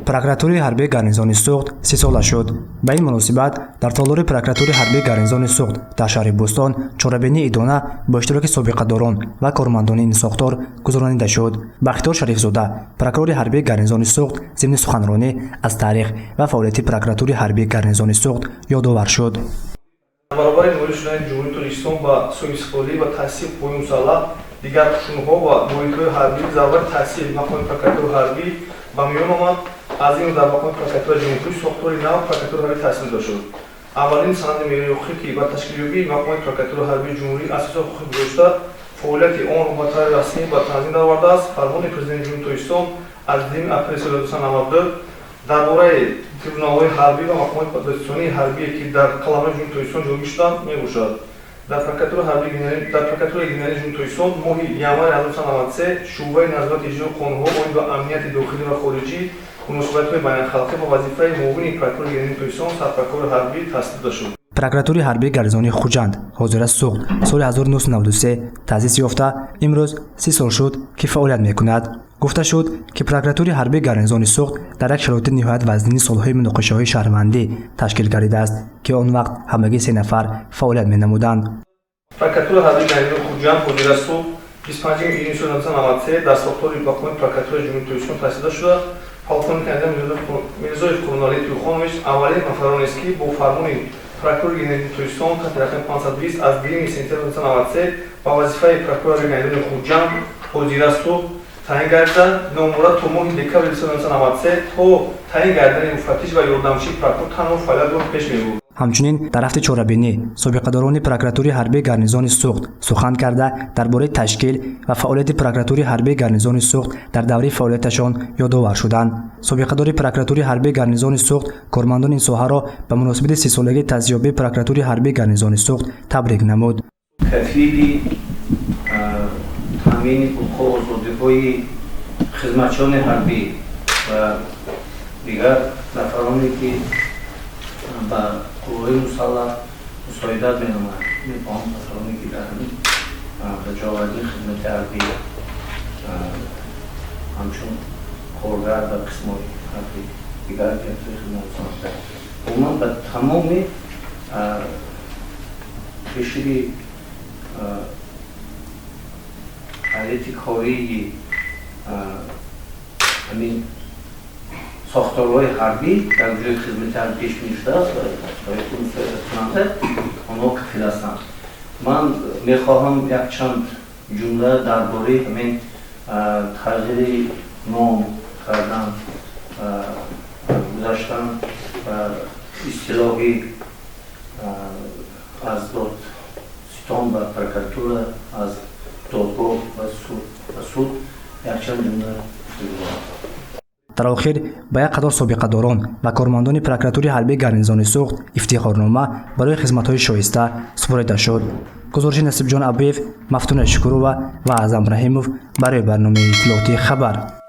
прокуратураи ҳарбии гарнизони Суғд 30 сола шуд. Ба ин муносибат дар толори прокуратураи ҳарбии гарнизони Суғд дар шаҳри Бӯстон чорабинии идона бо иштироки собиқадорон ва кормандони ин сохтор гузаронида шуд. Бахтиёр Шарифзода, прокурори ҳарбии гарнизони Суғд, зимни суханронӣ аз таърих ва фаъолияти прокуратураи ҳарбии гарнизони Суғд ёдовар шуд. баробари муорид шудани ҷумҳурии Тоҷикистон ба суҳбисполӣ ва таъсиси қувваи мусаллаҳ дигар қушунҳо ва муоридҳои ҳарбӣ зарурати таъсил мақоми прокуратураи ҳарбӣ ба миён омад. аз ин дар мақоми прокуратураи ҷумҳурӣ сохтори нав прокуратураи ҳарбӣ таъсис дода шуд. аввалин санади меъёрии ҳуқуқӣ ки ба ташкилёбии мақоми прокуратураи ҳарбии ҷумҳурӣ асоси ҳуқуқӣ гузошта фаъолияти он ба таври расмӣ ба танзим даровардааст. фармони президенти ҷумҳурии Тоҷикистон аз 2 апрели соли 1992 дар бораи трибуналҳои ҳарбӣ ва мақомоти оппозитсионии ҳарбие ки дар қаламаи ҷумҳурии Тоҷикистон ҷойгир шуданд мебошад. дар прокуратураи ҷумҳурии Тоҷикистон моҳи январи 1993 шӯъбаи назорати иҷрои қонунҳо оид ба амнияти дохилӣ ва хориҷӣ муносибатҳои байналхалқӣ ва вазифаи муовини прокурори генерали Тоҷикистон сарпрокурори ҳарбӣ таъсис дода шуд. прокуратураи ҳарбии гарнизони Хуҷанд ҳозира Суғд соли 1993 таъсис ёфта имрӯз 30 сол шуд ки фаъолият мекунад. гуфта шуд ки прокуратураи ҳарбии гарнизони Суғд дар як шароити ниҳоят вазнини солҳои муноқишаҳои шаҳрвандӣ ташкил гардидааст ки он вақт ҳамагӣ 3 нафар фаъолият менамуданд. прокуратураи ҳарбии гарнизони Хуҷанд ҳозира Суғд 25 июни соли 1993 дар сохтори мақоми прокуратураи ҷумҳурии Тоҷикистон таъсис дода шуда полковник Мирзоев Қурбоналӣ Тӯхонович аввалин нафаронест ки бо фармони прокурори генерали Тоҷикистон хати рақами 520 аз 2 сентябри 1993 ба вазифаи прокурори генерали Хуҷанд ҳозира Суғд таъин гардида номура то моҳи декабри 1993 то таъин гардидани муфаттиш ва ёрдамчии прокурор танҳо фаъолиятро пеш мебурд. ҳамчунин дар ҳафти чорабинӣ собиқадорони прокуратураи ҳарбии гарнизони Суғд сухан карда дар бораи ташкил ва фаъолияти прокуратураи ҳарбии гарнизони Суғд дар давраи фаъолияташон ёдовар шуданд. собиқадори прокуратураи ҳарбии гарнизони Суғд кормандони ин соҳаро ба муносибати 30 солагии таъсисёбии прокуратураи ҳарбии гарнизони Суғд табрик намуд. кафили таъмини ҳуқуқу озодиҳои хизматчиёни ҳарбӣ ва дигар нафароне ки ба қувваи мусаллаҳ мусоидат менамоянд он нафароне ки дар ба ҷоаварии хизмати ҳарбӣ ҳамчун коргар дар қисмҳои ҳарбӣ дигар ҷаҳатҳои хизмат умуман ба тамоми қишри ҳалати кории ҳамин сохторҳои ҳарбӣ дар ҷои хизмати ҳарбӣ пеш бинӣ шудааст кунанда онҳо кафил ҳастанд. ман мехоҳам якчанд ҷумла дар бораи ҳамин тағйири ном кардан гузаштан ва истилоҳи аз додситон ба прокуратура аз додгоҳ ва суд якчанд ҷумла гузаштам. дар охир ба як қадор собиқадорон ва кормандони прокуратураи ҳарбии гарнизони Суғд ифтихорнома барои хизматҳои шоиста супорида шуд. гузориши Насибҷон Абиев, Мафтуна Шукурова ва Аъзам Раҳимов барои барномаи иттилоотии Хабар.